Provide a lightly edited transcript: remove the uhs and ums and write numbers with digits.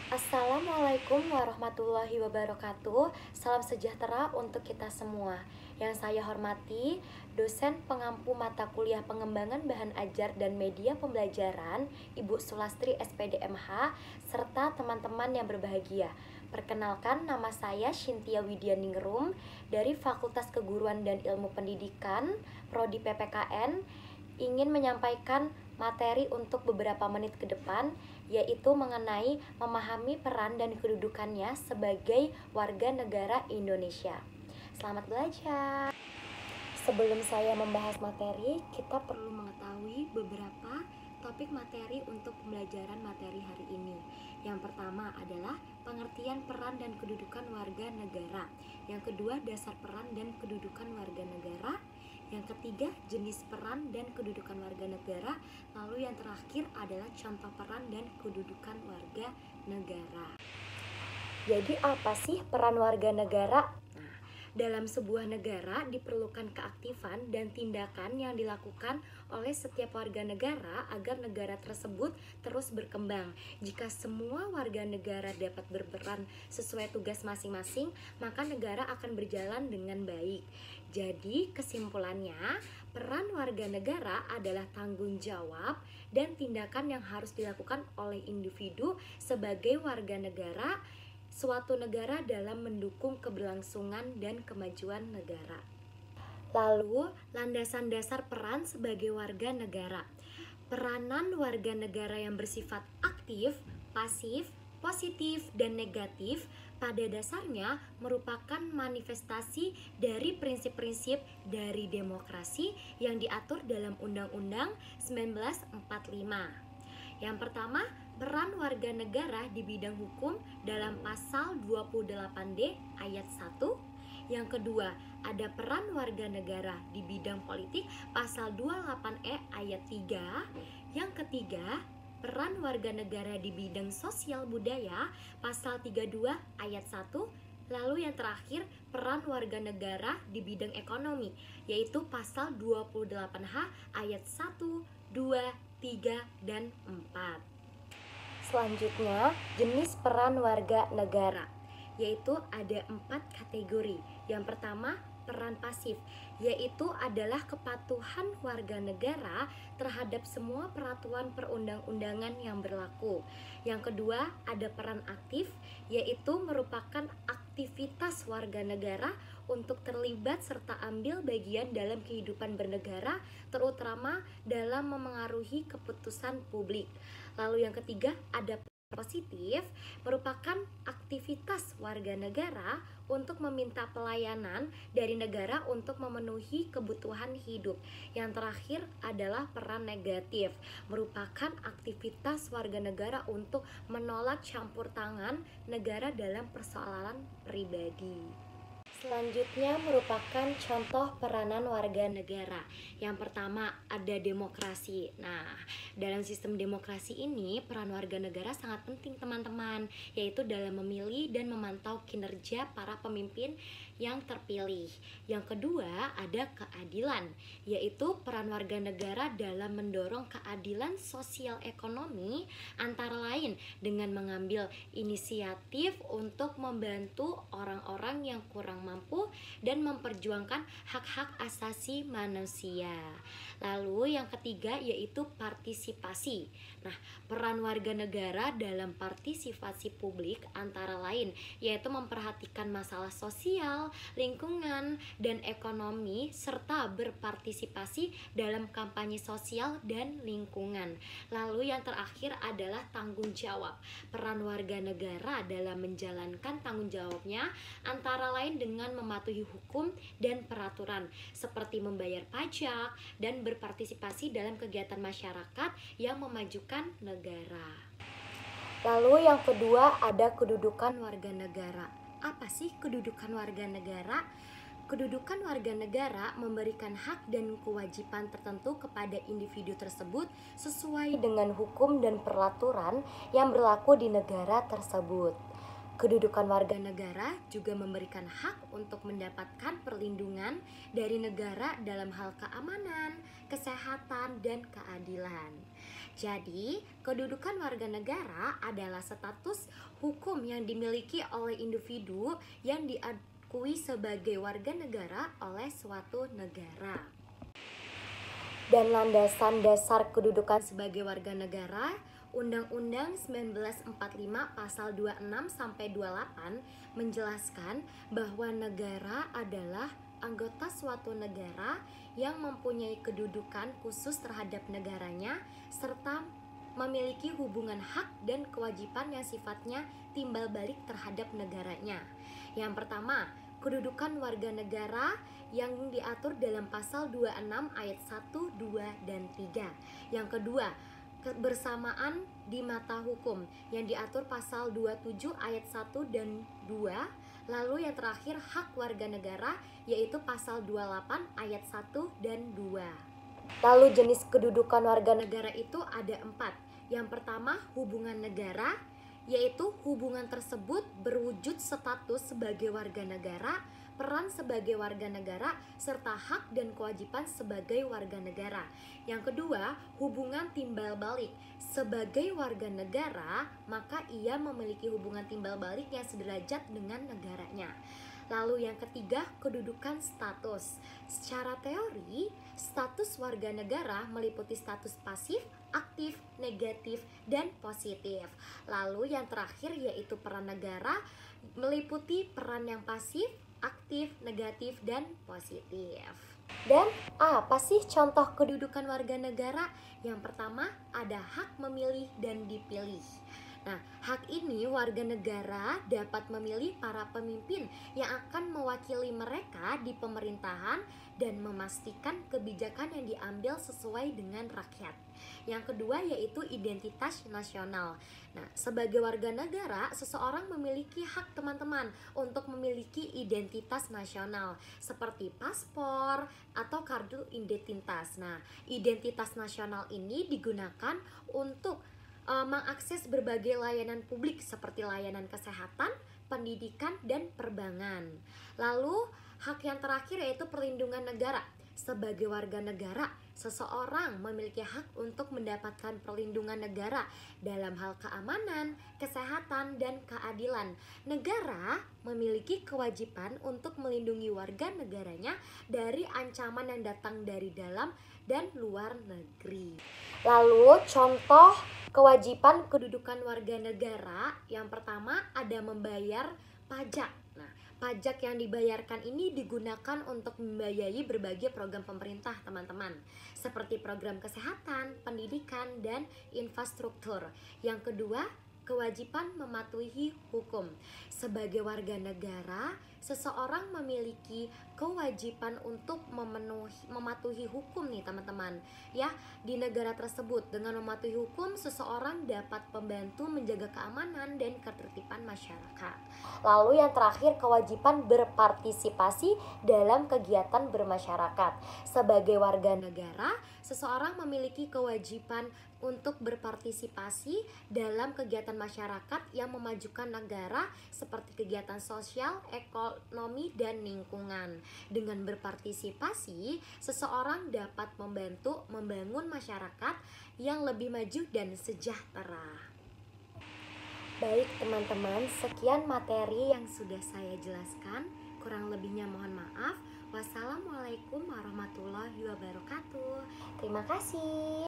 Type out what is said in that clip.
Assalamualaikum warahmatullahi wabarakatuh. Salam sejahtera untuk kita semua. Yang saya hormati, dosen pengampu mata kuliah pengembangan bahan ajar dan media pembelajaran, Ibu Sulastri SPDMH, serta teman-teman yang berbahagia. Perkenalkan, nama saya Shintia Widyaningrum dari Fakultas Keguruan dan Ilmu Pendidikan, Prodi PPKN, ingin menyampaikan materi untuk beberapa menit ke depan, yaitu mengenai memahami peran dan kedudukannya sebagai warga negara Indonesia. Selamat belajar. Sebelum saya membahas materi, kita perlu mengetahui beberapa topik materi untuk pembelajaran materi hari ini. Yang pertama adalah pengertian peran dan kedudukan warga negara. Yang kedua, dasar peran dan kedudukan warga negara. Yang ketiga, jenis peran dan kedudukan warga negara. Lalu yang terakhir adalah contoh peran dan kedudukan warga negara. Jadi apa sih peran warga negara? Dalam sebuah negara diperlukan keaktifan dan tindakan yang dilakukan oleh setiap warga negara agar negara tersebut terus berkembang. Jika semua warga negara dapat berperan sesuai tugas masing-masing, maka negara akan berjalan dengan baik. Jadi kesimpulannya, peran warga negara adalah tanggung jawab dan tindakan yang harus dilakukan oleh individu sebagai warga negara suatu negara dalam mendukung keberlangsungan dan kemajuan negara. Lalu, landasan dasar peran sebagai warga negara. Peranan warga negara yang bersifat aktif, pasif, positif, dan negatif pada dasarnya merupakan manifestasi dari prinsip-prinsip dari demokrasi yang diatur dalam Undang-Undang 1945. Yang pertama, peran warga negara di bidang hukum dalam pasal 28D ayat 1. Yang kedua, ada peran warga negara di bidang politik pasal 28E ayat 3. Yang ketiga, peran warga negara di bidang sosial budaya pasal 32 ayat 1. Lalu yang terakhir, peran warga negara di bidang ekonomi, yaitu pasal 28H ayat 1, 2, 3, dan 4. Selanjutnya, jenis peran warga negara, yaitu ada 4 kategori. Yang pertama, peran pasif, yaitu adalah kepatuhan warga negara terhadap semua peraturan perundang-undangan yang berlaku. Yang kedua, ada peran aktif, yaitu merupakan aktivitas warga negara untuk terlibat serta ambil bagian dalam kehidupan bernegara, terutama dalam memengaruhi keputusan publik. Lalu yang ketiga, ada positif, merupakan aktivitas warga negara untuk meminta pelayanan dari negara untuk memenuhi kebutuhan hidup. Yang terakhir adalah peran negatif, merupakan aktivitas warga negara untuk menolak campur tangan negara dalam persoalan pribadi. Selanjutnya merupakan contoh peranan warga negara. Yang pertama ada demokrasi. Nah, dalam sistem demokrasi ini peran warga negara sangat penting teman-teman, yaitu dalam memilih dan memantau kinerja para pemimpin yang terpilih. Yang kedua ada keadilan, yaitu peran warga negara dalam mendorong keadilan sosial ekonomi, antara lain dengan mengambil inisiatif untuk membantu orang-orang yang kurang mampu dan memperjuangkan hak-hak asasi manusia. Lalu yang ketiga yaitu partisipasi. Nah, peran warga negara dalam partisipasi publik antara lain yaitu memperhatikan masalah sosial, lingkungan, dan ekonomi serta berpartisipasi dalam kampanye sosial dan lingkungan. Lalu yang terakhir adalah tanggung jawab. Peran warga negara dalam menjalankan tanggung jawabnya antara lain dengan mematuhi hukum dan peraturan seperti membayar pajak dan berpartisipasi dalam kegiatan masyarakat yang memajukan negara. Lalu yang kedua ada kedudukan warga negara. Apa sih kedudukan warga negara? Kedudukan warga negara memberikan hak dan kewajiban tertentu kepada individu tersebut sesuai dengan hukum dan peraturan yang berlaku di negara tersebut. Kedudukan warga negara juga memberikan hak untuk mendapatkan perlindungan dari negara dalam hal keamanan, kesehatan, dan keadilan. Jadi, kedudukan warga negara adalah status hukum yang dimiliki oleh individu yang diakui sebagai warga negara oleh suatu negara. Dan landasan dasar kedudukan sebagai warga negara, Undang-Undang 1945 pasal 26 sampai 28 menjelaskan bahwa negara adalah anggota suatu negara yang mempunyai kedudukan khusus terhadap negaranya serta memiliki hubungan hak dan kewajiban yang sifatnya timbal balik terhadap negaranya. Yang pertama, kedudukan warga negara yang diatur dalam pasal 26 ayat 1, 2, dan 3. Yang kedua, kebersamaan di mata hukum yang diatur pasal 27 ayat 1 dan 2. Lalu yang terakhir, hak warga negara yaitu pasal 28 ayat 1 dan 2. Lalu jenis kedudukan warga negara itu ada 4. Yang pertama, hubungan negara, yaitu hubungan tersebut berwujud status sebagai warga negara, peran sebagai warga negara, serta hak dan kewajiban sebagai warga negara. Yang kedua, hubungan timbal balik. Sebagai warga negara, maka ia memiliki hubungan timbal balik yang sederajat dengan negaranya. Lalu yang ketiga, kedudukan status. Secara teori, status warga negara meliputi status pasif, aktif, negatif, dan positif. Lalu yang terakhir yaitu peran negara meliputi peran yang pasif, aktif, negatif, dan positif. Dan apa sih contoh kedudukan warga negara? Yang pertama ada hak memilih dan dipilih. Nah, hak ini warga negara dapat memilih para pemimpin yang akan mewakili mereka di pemerintahan dan memastikan kebijakan yang diambil sesuai dengan rakyat. Yang kedua yaitu identitas nasional. Nah, sebagai warga negara, seseorang memiliki hak teman-teman untuk memiliki identitas nasional seperti paspor atau kartu identitas. Nah, identitas nasional ini digunakan untuk mengakses berbagai layanan publik seperti layanan kesehatan, pendidikan, dan perbankan. Lalu, hak yang terakhir yaitu perlindungan negara. Sebagai warga negara, seseorang memiliki hak untuk mendapatkan perlindungan negara dalam hal keamanan, kesehatan, dan keadilan. Negara memiliki kewajiban untuk melindungi warga negaranya dari ancaman yang datang dari dalam dan luar negeri. Lalu contoh kewajiban kedudukan warga negara, yang pertama ada membayar pajak. Nah, pajak yang dibayarkan ini digunakan untuk membiayai berbagai program pemerintah, teman-teman, seperti program kesehatan, pendidikan, dan infrastruktur. Yang kedua, kewajiban mematuhi hukum. Sebagai warga negara, seseorang memiliki kewajiban untuk mematuhi hukum nih, teman-teman. Ya, di negara tersebut dengan mematuhi hukum, seseorang dapat membantu menjaga keamanan dan ketertiban masyarakat. Lalu yang terakhir, kewajiban berpartisipasi dalam kegiatan bermasyarakat. Sebagai warga negara, seseorang memiliki kewajiban untuk berpartisipasi dalam kegiatan masyarakat yang memajukan negara seperti kegiatan sosial, ekonomi, dan lingkungan. Dengan berpartisipasi, seseorang dapat membantu membangun masyarakat yang lebih maju dan sejahtera. Baik teman-teman, sekian materi yang sudah saya jelaskan. Kurang lebihnya mohon maaf. Wassalamualaikum warahmatullahi wabarakatuh. Terima kasih.